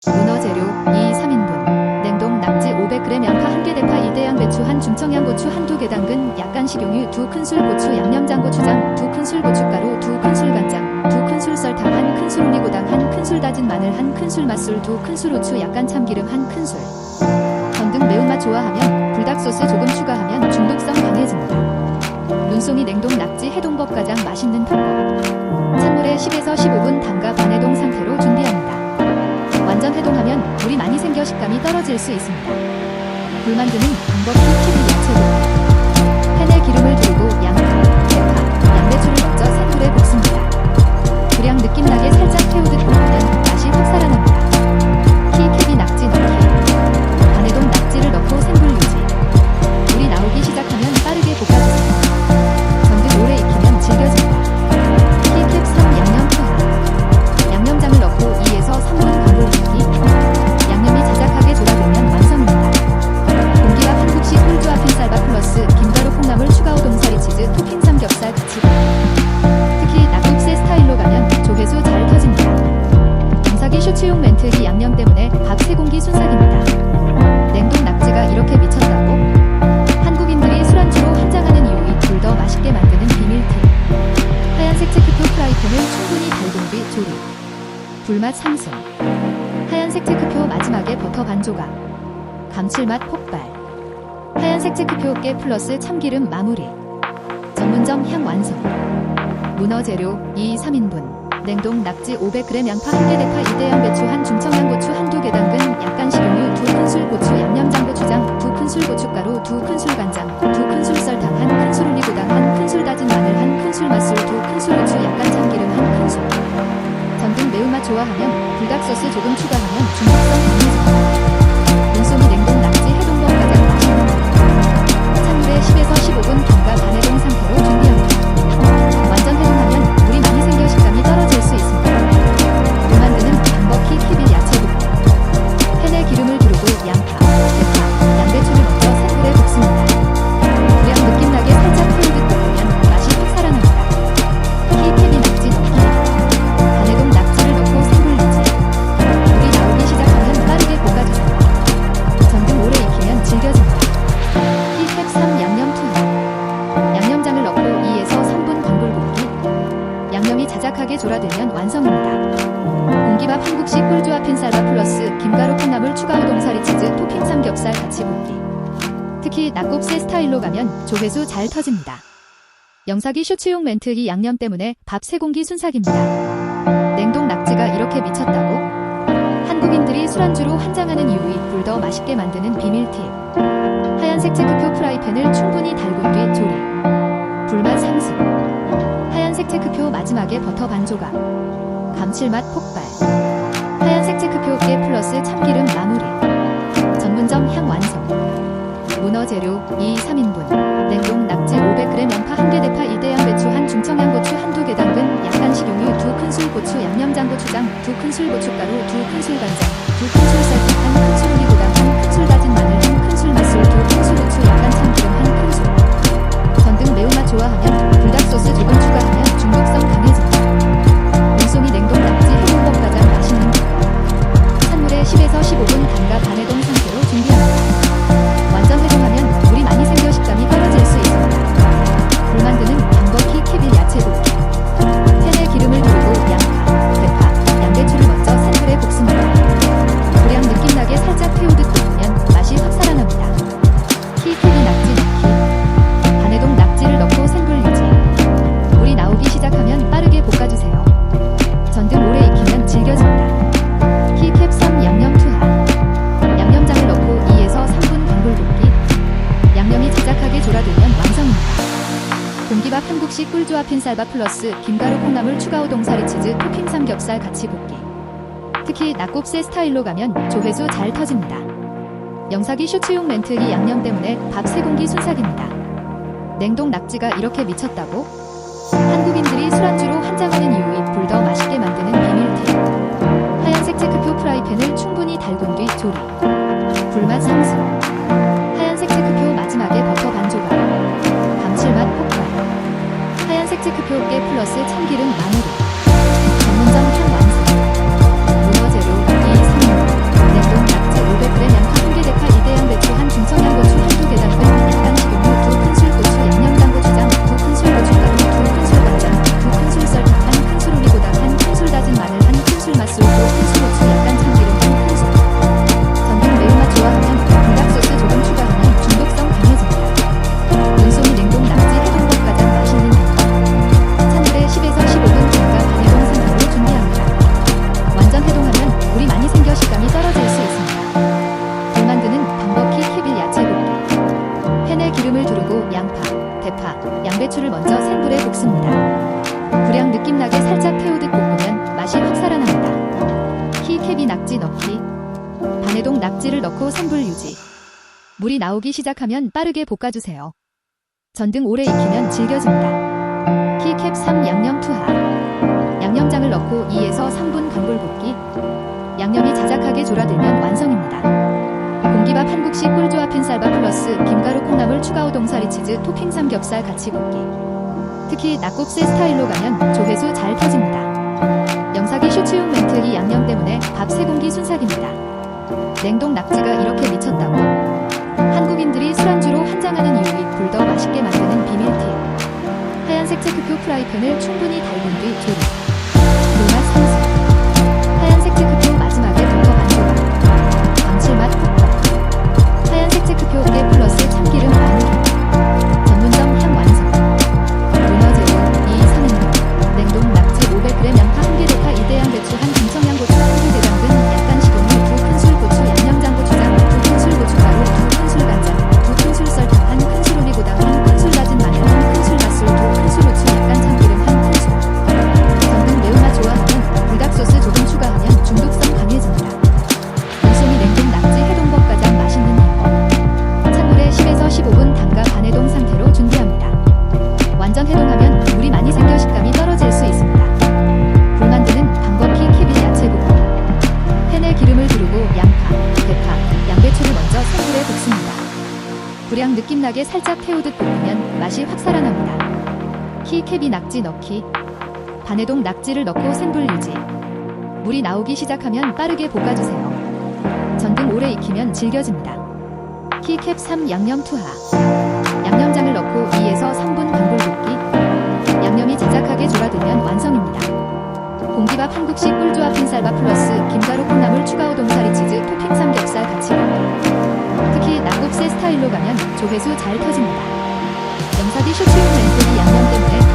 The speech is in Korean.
문어재료 2, 3인분 냉동 낙지 500g 양파 1개 대파 2대 양배추 1 중청양고추 1~2 개 당근 약간 식용유 2큰술 고추 양념장 고추장 2큰술 고춧가루 2큰술 간장 2큰술 설탕 1큰술 올리고당 1큰술 다진 마늘 1큰술 맛술 2큰술 후추 약간 참기름 1큰술 전등 매운맛 좋아하면 불닭소스 조금 추가하면 중독성 강해집니다. 눈송이 냉동 낙지 해동법 가장 맛있는 방법. 찬물에 10에서 15분 담가 반해동 상태로 준비합니다. 완전 해동하면 물이 많이 생겨 식감이 떨어질 수 있습니다. 불 만드는 방법. 튀김 야채 팬에 기름을 두르고 양파, 대파, 양배추를 먼저 센 불에 볶습니다. 불향 느낌 나게 살짝 태우듯 볶으면 맛이 확 살아납니다. 캡이 낙지 넣기. 반해동 낙지를 넣고 센 불 유지. 물이 나오기 시작하면 빠르게 볶아주세요. 전등 오래 익히면 질겨집니다. 캡 3 양념 투하. 양념장을 넣고 2에서 3분 반복 익히. 양념이 자작하게 졸아들면 완성입니다. 공기밥 한국식 꿀조합 흰쌀밥 플러스 김가루 콩나물 추가 우동사리 치즈 토핑 삼겹살 같이. 특히 낙곱새 스타일로 가면 조회수 잘 터집니다. 영사기 쇼츠용 멘트. 이 양념 때문에 밥 3공기 순삭입니다. 냉동 낙지가 이렇게 미쳤다고? 한국인들이 술안주로 한장하는 이유. 이 불 더 맛있게 만드는 비밀 팁. 하얀색 체크표 프라이팬을 충분히 달군 뒤 조리. 불맛 상승. 하얀색 체크표 마지막에 버터 반 조각. 감칠맛 폭발. 하얀색 체크표 깨 플러스 참기름 마무리. 전문점 향 완성. 문어 재료 2, 3인분 냉동 낙지 500g 양파 1개 대파 2대 양배추 1 중청양고추 1~2 개 당근 약간 식용유 2큰술 고추 양념장 고추장 2큰술 고춧가루 2큰술 간장 2큰술 설탕 1큰술 올리고당 1큰술 다진 마늘 1큰술 맛술 2큰술 후추 약간 참기름 1큰술 전등 매운맛 좋아하면 불닭소스 조금 추가하면 중독성 강해집니다. 눈송이 냉동 낙지 해동법 가장 맛있는 법. 찬물에 10에서 15분 담가 반해동 상태로 준비합니다. 완전 해동하면 물이 많이 생겨 식감이 떨어질 수 있습니다. 불 만드는 방법. 캡 야채 볶음. 팬에 기름을 두르고 양파, 대파, 양배추를 먼저 센 불에 볶습니다. 불향 느낌 나게 살짝 태우듯 볶으면 맛이 확 살아납니다. 캡이 낙지 넣기. 반해동 낙지를 넣고 센 불 유지. 물이 나오기 시작하면 빠르게 볶아주세요. 전등 오래 익히면 질겨집니다. 캡 3 양념 투하. 양념장을 넣고 2에서 3분 강불 볶기. 양념이 자작하게 졸아들면 완성입니다. 공기밥 한국식 꿀조합 흰쌀밥 플러스 김가루 콩나물 추가 우동사리 치즈 토핑 삼겹살 같이 볶기. 특히 낙곱새 스타일로 가면 조회수 잘 터집니다. 영사기 쇼츠용 멘트. 이 양념 때문에 밥 3공기 순삭입니다. 냉동 낙지가 이렇게 미쳤다고? 한국인들이 술안주로 한장하는 이유. 이 불 더 맛있게 만드는 비밀 팁. 하얀색 체크표 프라이팬을 충분히 달군 뒤 조리. 불맛 상승. 하얀색 체크표 마지막에 버터 반 조각. 감칠맛 폭발. 하얀색 체크표 깨 플러스 참기름 마무리. 전문점 향 완성. 문어 재료 2, 3인분 냉동 낙지 500g 양파 1개 대파 2대 양배추 1 중청양고추 1~2 개 당근 약간 식용유 2큰술 고추 양념장 고추장 2큰술 고춧가루 2큰술 간장 2큰술 설탕 1큰술 올리고당 1큰술 다진 마늘 1큰술 맛술 2큰술 후추 약간 참기름 1큰술 전등 매운맛 좋아하면 불닭소스 조금 추가하면 중독성 강해집니다. 눈송이 냉동 낙지 해동법 가장 맛있는 법. 찬물에 10에서 15분 담가 반해동 상태로 준비합니다. 완전 해동하면 물이 많이 생겨 식감이 떨어질 수 있습니다. 불 만드는 방법. 캡 야채 볶기. 팬에 기름을 두르고 양파, 대파, 양배추를 먼저 센 불에 볶습니다. 불향 느낌 나게 살짝 태우듯 볶으면 맛이 확 살아납니다. 캡이 낙지 넣기. 반해동 낙지를 넣고 센 불 유지. 물이 나오기 시작하면 빠르게 볶아주세요. 전등 오래 익히면 질겨집니다. 캡 3 양념 투하. 양념장을 넣고 2에서 3분 강불 볶기. 양념이 자작하게 졸아들면 완성입니다. 공기밥 한국식 꿀조합 흰쌀밥 플러스 김가루 콩나물 추가 우동사리 치즈 토핑 삼겹살 같이 볶기. 특히 낙곱새 스타일로 가면 조회수 잘 터집니다. 영사기 쇼츠용 멘트. 이 양념 때문에 밥 3공기 순삭입니다. 냉동 낙지가 이렇게 미쳤다고? 한국인들이 술안주로 한장하는 이유. 이 불 더 맛있게 만드는 비밀 팁. 하얀색 체크표 프라이팬을 충분히 달군 뒤 조리. 불맛 상승. 하얀색 체크표 마지막에 버터 반 조각. 감칠맛 폭발. 하얀색 체크표 깨 플러스 참기름 마무리. 전문점 향 완성. 문어 재료 2, 3인분 반해동 낙지를 넣고 센불 유지. 물이 나오기 시작하면 빠르게 볶아주세요. 전등 오래 익히면 질겨집니다. 키캡 3 양념 투하. 양념장을 넣고 2에서 3분 강불 볶기. 양념이 자작하게 졸아들면 완성입니다. 공기밥 한 국시 꿀조합 흰쌀밥 플러스 김가루 콩나물 추가 우동사리 치즈 토핑 삼겹살 같이 볶기. 특히 낙곱새 스타일로 가면 조회수 잘 터집니다. 영삭이 슈츠용 멘트 이 양념 때문에 밥 3공기 순삭입니다. 냉동 낙지가 이렇게 미쳤다고? 한국인들이 술안주로 한장하는 이유이 불 더 맛있게 만드는 비밀 팁. 하얀색 체크표 프라이팬을 충분히 달군 뒤 조리. 불맛 상승. 하얀색 체크표 마지막에 덮어 반조각. 감칠맛 폭발. 하얀색 체크표 깨 플러스 참기름 마늘. 전문점 향 완성. 문어제로 2, 3인분. 냉동 낙지 500g 양파 1개 대파 2대양 배추 한 김청양 고추 1개 대당근 약간 식용유 2큰술 고추 양념장 고추장 2큰술 고춧가루 2큰술 간장 2큰술 설탕 1큰술 오리고당 1큰술 다진 마늘 1큰술 맛술 2큰술 후추 약간 참기름 1큰술. 전등 매운맛 좋아하면 불닭소스 조금 추가하면 중독성 강해집니다. 이솜이 냉동 낙지 해동법 가장 맛있는 해법. 찬물에 10에서 15분 담가 반해동 상태로 준비합니다. 완전 해동하면 물이 많이 생겨 식감이 떨어질 수 있습니다. 불 만드는 방법 키캡이 야채 볶음. 팬에 기름을 두르고 양파, 대파, 양배추를 먼저 센불에 볶습니다. 불향 느낌나게 살짝 태우듯 볶으면 맛이 확 살아납니다. 키캡이 낙지 넣기. 반해동 낙지를 넣고 센불 유지. 물이 나오기 시작하면 빠르게 볶아주세요. 전등 오래 익히면 질겨집니다. 키캡 3 양념 투하. 양념장을 넣고 2에서 3분 강불 볶기. 양념이 자작하게 졸아들면 완성입니다. 공기밥 한 국시 꿀조합 흰쌀밥 플러스 김가루 콩나물 추가 우동사리 치즈 토핑 삼겹살 같이 볶기. 특히 낙곱새 스타일로 가면 조회수 잘 터집니다. 영삭이 슈츠용 렌토리 양념 때문에